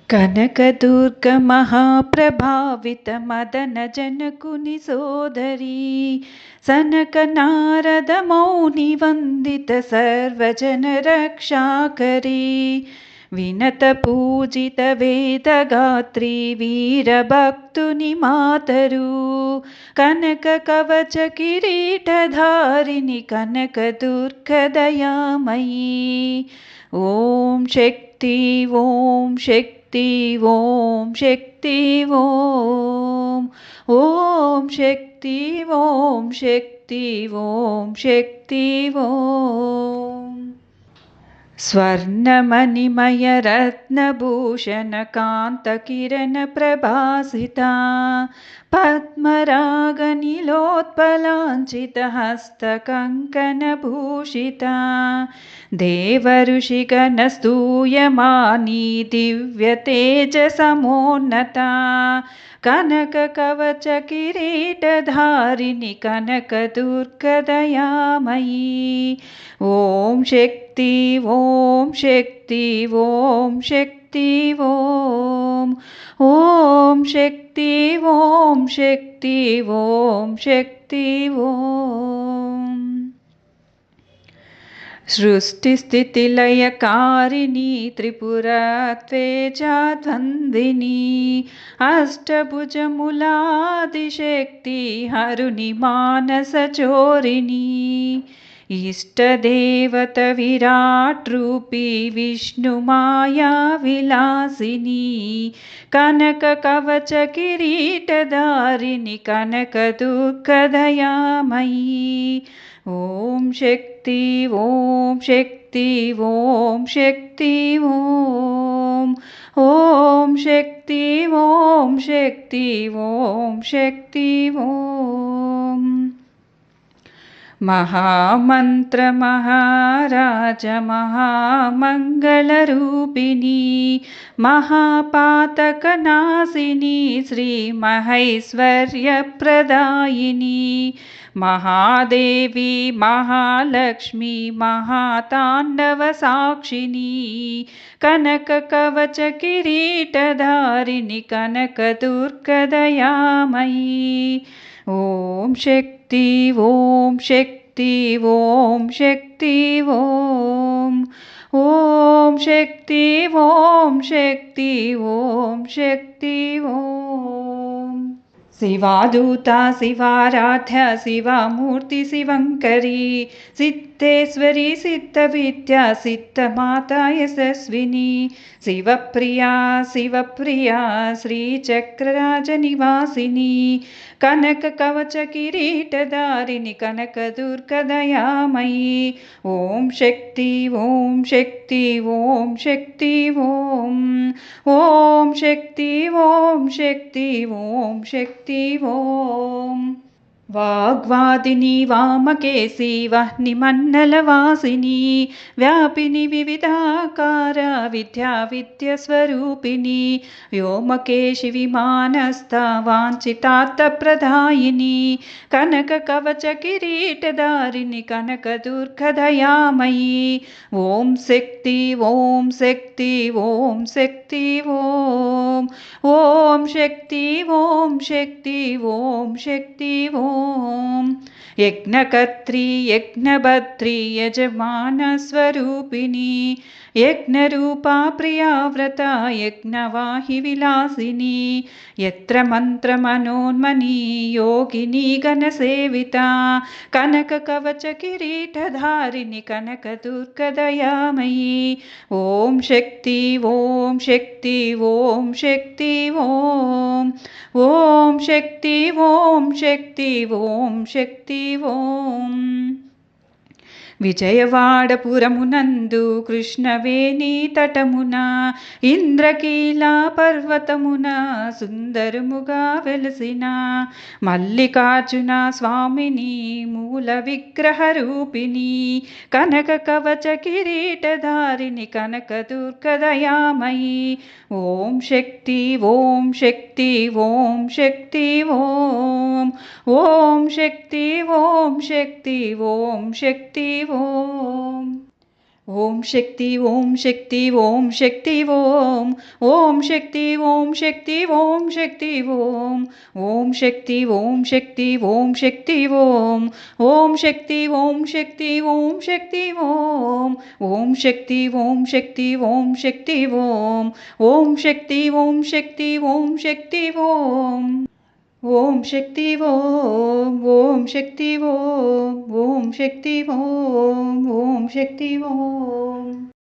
కనకదుర్గ మహాప్రభావిత మదన జనకుని సోదరి సనక నారద మౌని వందిత సర్వజన రక్షాకరి వినత పూజిత వేదగాత్రి వీరభక్తుని మాతరు కనక కవచ కిరీటధారిణి కనకదుర్గ దయామయీ. ఓం శక్తి ఓం శక్తి ఓం శక్తి ఓం ఓం శక్తి ఓం శక్తి ఓం శక్తి ఓం. స్వర్ణమణిమయ రత్నభూషణ కాంత కిరణ ప్రభాసిత పద్మరాగ నీలోత్పలాంచిత హస్త కంకణ భూషిత దేవఋషిగణ స్తూయమాని దివ్య తేజ సమోన్నత కనక కవచ కిరీటధారిణి కనకదుర్గ దయామయీ. ఓం శక్తి ఓం శక్తి ఓం శక్తి ఓం ఓం శక్తి ఓం శక్తి ఓం శక్తి ఓం. సృష్టి స్థితి లయకారిణి త్రిపురత్వేజాద్వందిని అష్టభుజములాదిశక్తి హరుని మానస చోరిణి ఇష్టదేవత విరాట్ రూపి విష్ణు మాయా విలాసిని కనక కవచ కిరీటధారిణి కనకదుర్గ దయామయీ. ఓం శక్తి ఓం శక్తి ఓం శక్తి ఓం ఓం శక్తి ఓం శక్తి ఓం శక్తి ఓం. మహామంత్ర మహారాజ మహామంగళరూపిణి మహాపాతక నాశిని శ్రీ మహైశ్వర్య ప్రదాయిని మహాదేవి మహాలక్ష్మి మహాతాండవ సాక్షిని కనక కవచ కిరీటధారిణి కనకదుర్గ దయామయీ. ఓం శక్తి ఓం శక్తి ఓం శక్తి ఓం ఓం శక్తి ఓం శక్తి ఓం శక్తి ఓం. శివాదూత శివారాధ్య శివమూర్తి శివంకరి సిద్ధేశ్వరి సిద్ధ విద్యా సిద్ధమాత యశస్విని శివప్రియా శివప్రియా శ్రీచక్రరాజ నివాసిని కనక కవచ కిరీటధారిణి కనకదుర్గ దయామయీ. ఓం శక్తి ఓం శక్తి ఓం శక్తి ఓం ఓం శక్తి ఓం శక్తి ఓం శక్తి ఓం. వాగ్వాదిని వామకేశి వహ్ని మండలవాసిని వ్యాపిని వివిధాకార విద్యా విద్యస్వరూపిణి వ్యోమకేశి విమానస్థ వాంఛితార్థప్రదాయిని కనక కవచ కిరీటధారిణి కనకదుర్గ దయామయీ. ఓం శక్తి ఓం శక్తి ఓం శక్తి ఓం ఓం శక్తి ఓం శక్తి ఓం శక్తి ఓం. యజ్ఞకర్త్రి యజ్ఞభద్రి యజమాన స్వరూపిణి యజ్ఞరూపా ప్రియావ్రత యజ్ఞవాహి విలాసిని యత్ర మంత్ర మనోన్మని యోగిని గణసేవిత కనక కవచ కిరీటధారిణి కనకదుర్గ దయామయీ. ఓం శక్తి ఓం శక్తి ఓం శక్తి ఓం ఓం శక్తి ఓం శక్తి ఓం శక్తి ఓం. విజయవాడపురమునందు కృష్ణవేణి తటమున ఇంద్రకీలా పర్వతమున సుందరముగా వెలసిన మల్లికార్జున స్వామిని మూల విగ్రహ రూపిణి కనక కవచ కిరీటధారిణి కనకదుర్గ దయామయీ. ఓం శక్తి ఓం శక్తి ఓం శక్తి ఓం ఓం శక్తి ఓం శక్తి ఓం శక్తి ఓం. ఓం శక్తి ఓం శక్తి ఓం శక్తి ఓం ఓం శక్తి ఓం శక్తి ఓం శక్తి ఓం ఓం శక్తి ఓం శక్తి ఓం శక్తి ఓం ఓం శక్తి ఓం శక్తి ఓం శక్తి ఓం ఓం శక్తి ఓం శక్తి ఓం శక్తి ఓం ఓం శక్తి ఓం శక్తి ఓం శక్తి ఓం ఓం శక్తి ఓం శక్తి ఓం శక్తి ఓం శక్తి ఓం